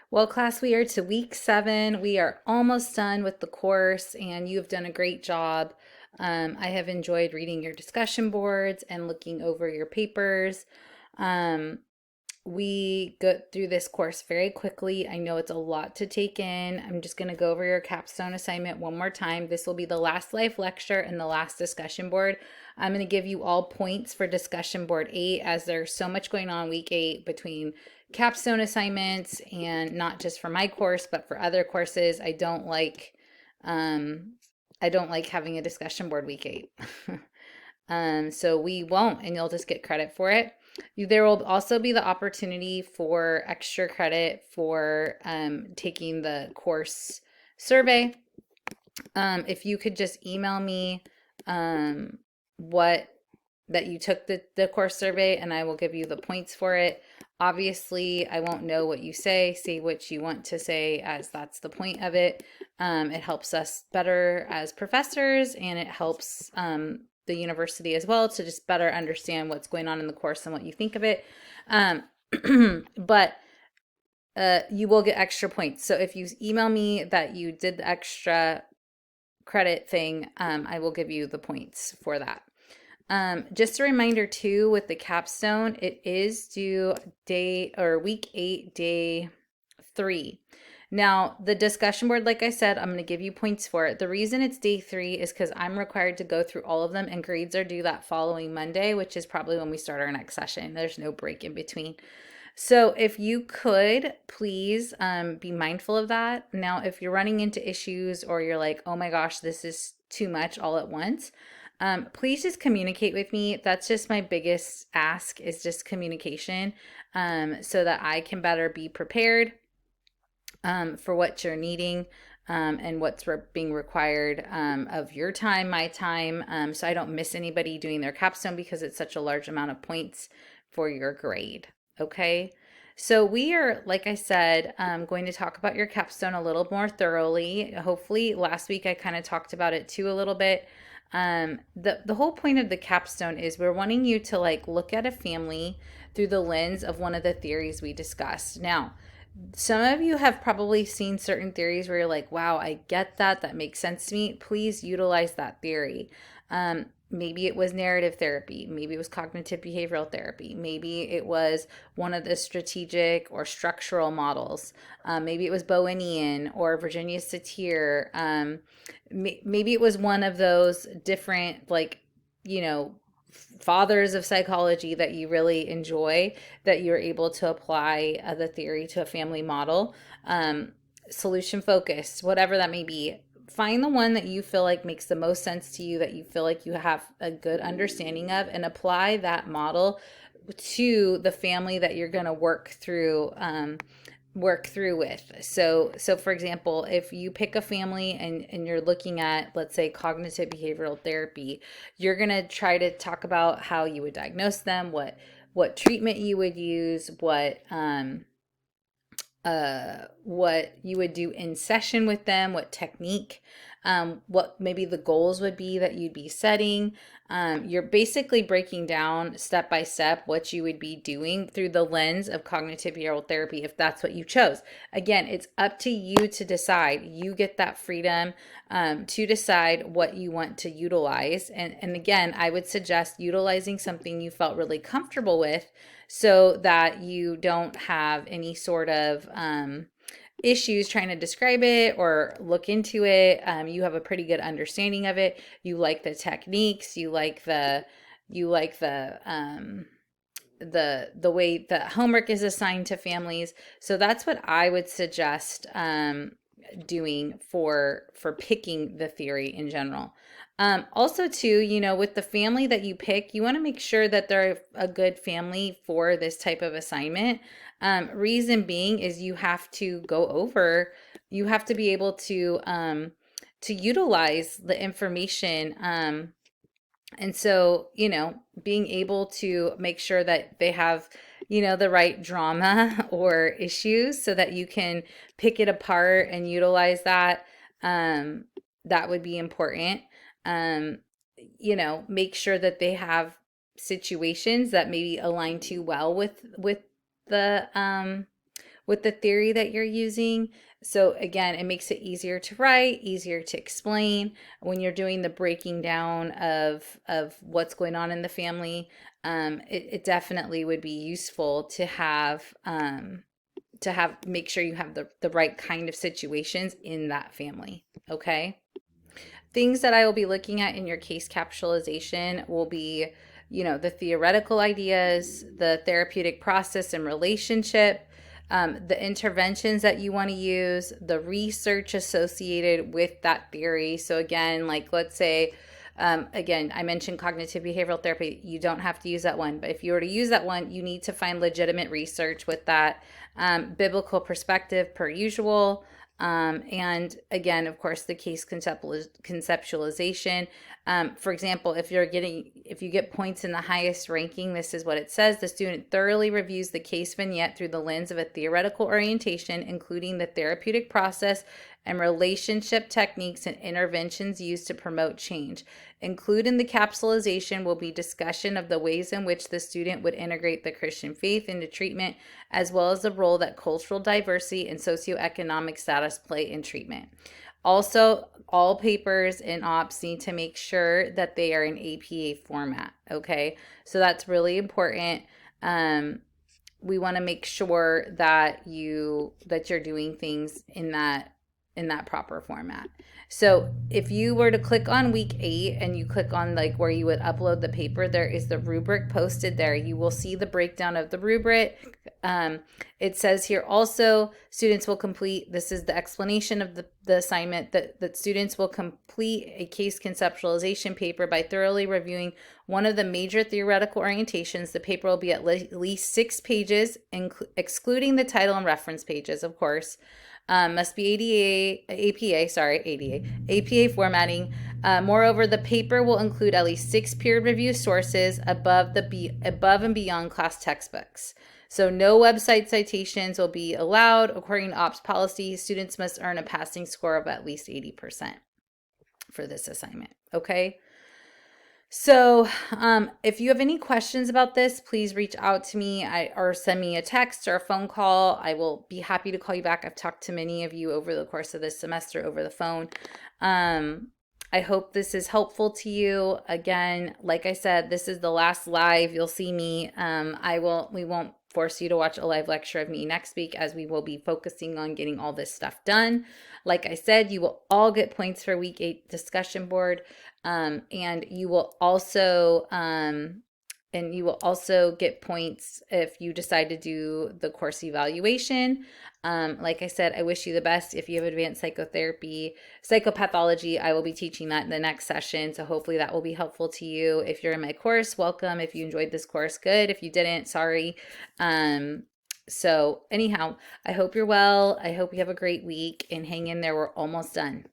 Well, class, we are to week 7. We are almost done with the course, and you have done a great job. I have enjoyed reading your discussion boards and looking over your papers. Um, we go through this course very quickly. I know it's a lot to take in. I'm just going to go over your capstone assignment one more time. This will be the last life lecture and the last discussion board. I'm going to give you all points for discussion board 8 as there's so much going on week 8 between capstone assignments and not just for my course, but for other courses. Um, I don't like having a discussion board week 8. So we won't, and you'll just get credit for it. There will also be the opportunity for extra credit for taking the course survey. If you could just email me what that you took the course survey, and I will give you the points for it. Obviously, I won't know what you say what you want to say, as that's the point of it. It helps us better as professors, and it helps the university as well to just better understand what's going on in the course and what you think of it. But you will get extra points. So if you email me that you did the extra credit thing, I will give you the points for that. Just a reminder too, with the capstone, it is due week 8, day 3. Now, the discussion board, like I said, I'm going to give you points for it. The reason it's day 3 is because I'm required to go through all of them, and grades are due that following Monday, which is probably when we start our next session. There's no break in between. So if you could please be mindful of that. Now, if you're running into issues or you're like, oh my gosh, this is too much all at once, please just communicate with me. That's just my biggest ask, is just communication, so that I can better be prepared for what you're needing, and what's being required of your time, my time, so I don't miss anybody doing their capstone because it's such a large amount of points for your grade. Okay, so we are, like I said, going to talk about your capstone a little more thoroughly. Hopefully, last week I kind of talked about it too a little bit. The whole point of the capstone is we're wanting you to look at a family through the lens of one of the theories we discussed. Now, some of you have probably seen certain theories where you're like, wow, I get that. That makes sense to me. Please utilize that theory. Maybe it was narrative therapy. Maybe it was cognitive behavioral therapy. Maybe it was one of the strategic or structural models. Maybe it was Bowenian or Virginia Satir. Maybe it was one of those different, you know, fathers of psychology that you really enjoy, that you're able to apply the theory to a family model. Solution focused, whatever that may be. Find the one that you feel like makes the most sense to you, that you feel like you have a good understanding of, and apply that model to the family that you're going to work through with. So for example, if you pick a family and you're looking at, let's say, cognitive behavioral therapy, you're going to try to talk about how you would diagnose them, what treatment you would use, what you would do in session with them, what technique, what maybe the goals would be that you'd be setting. You're basically breaking down step by step what you would be doing through the lens of cognitive behavioral therapy, if that's what you chose. Again, it's up to you to decide. You get that freedom to decide what you want to utilize. And again, I would suggest utilizing something you felt really comfortable with, so that you don't have any sort of issues trying to describe it or look into it. You have a pretty good understanding of it. You like the techniques. You like the the way that homework is assigned to families. So that's what I would suggest doing for picking the theory in general. Also too, with the family that you pick, you want to make sure that they're a good family for this type of assignment. Reason being is you have to be able to utilize the information. And so, being able to make sure that they have, the right drama or issues so that you can pick it apart and utilize that, that would be important. Um, make sure that they have situations that maybe align too well with the with the theory that you're using. So again, it makes it easier to write, easier to explain when you're doing the breaking down of what's going on in the family. It definitely would be useful to have make sure you have the right kind of situations in that family. Okay. Things that I will be looking at in your case capsulization will be, the theoretical ideas, the therapeutic process and relationship, the interventions that you want to use, the research associated with that theory. So again, like let's say, again, I mentioned cognitive behavioral therapy. You don't have to use that one, but if you were to use that one, you need to find legitimate research with that, biblical perspective per usual. And again, of course, the case conceptualization. For example, if you get points in the highest ranking, this is what it says. The student thoroughly reviews the case vignette through the lens of a theoretical orientation, including the therapeutic process and relationship techniques and interventions used to promote change. Included in the capsulization will be discussion of the ways in which the student would integrate the Christian faith into treatment, as well as the role that cultural diversity and socioeconomic status play in treatment. Also, all papers and ops need to make sure that they are in APA format. Okay, so that's really important. We want to make sure that you're doing things in that proper format. So if you were to click on week 8 and you click on like where you would upload the paper, there is the rubric posted there. You will see the breakdown of the rubric. It says here also students will complete, this is the explanation of the assignment, that students will complete a case conceptualization paper by thoroughly reviewing one of the major theoretical orientations. The paper will be at least 6 pages, excluding the title and reference pages, of course. Must be APA formatting. Moreover, the paper will include at least 6 peer-reviewed sources above and beyond class textbooks. So no website citations will be allowed. According to OPS policy, students must earn a passing score of at least 80% for this assignment. Okay. So if you have any questions about this, please reach out to me or send me a text or a phone call. I will be happy to call you back. I've talked to many of you over the course of this semester over the phone. I hope this is helpful to you. Again, like I said, this is the last live you'll see me. We won't force you to watch a live lecture of me next week, as we will be focusing on getting all this stuff done. Like I said, you will all get points for week 8 discussion board. And you will also get points if you decide to do the course evaluation. Like I said, I wish you the best. If you have advanced psychopathology, I will be teaching that in the next session. So hopefully that will be helpful to you. If you're in my course, welcome. If you enjoyed this course, good. If you didn't, sorry. So anyhow, I hope you're well. I hope you have a great week and hang in there. We're almost done.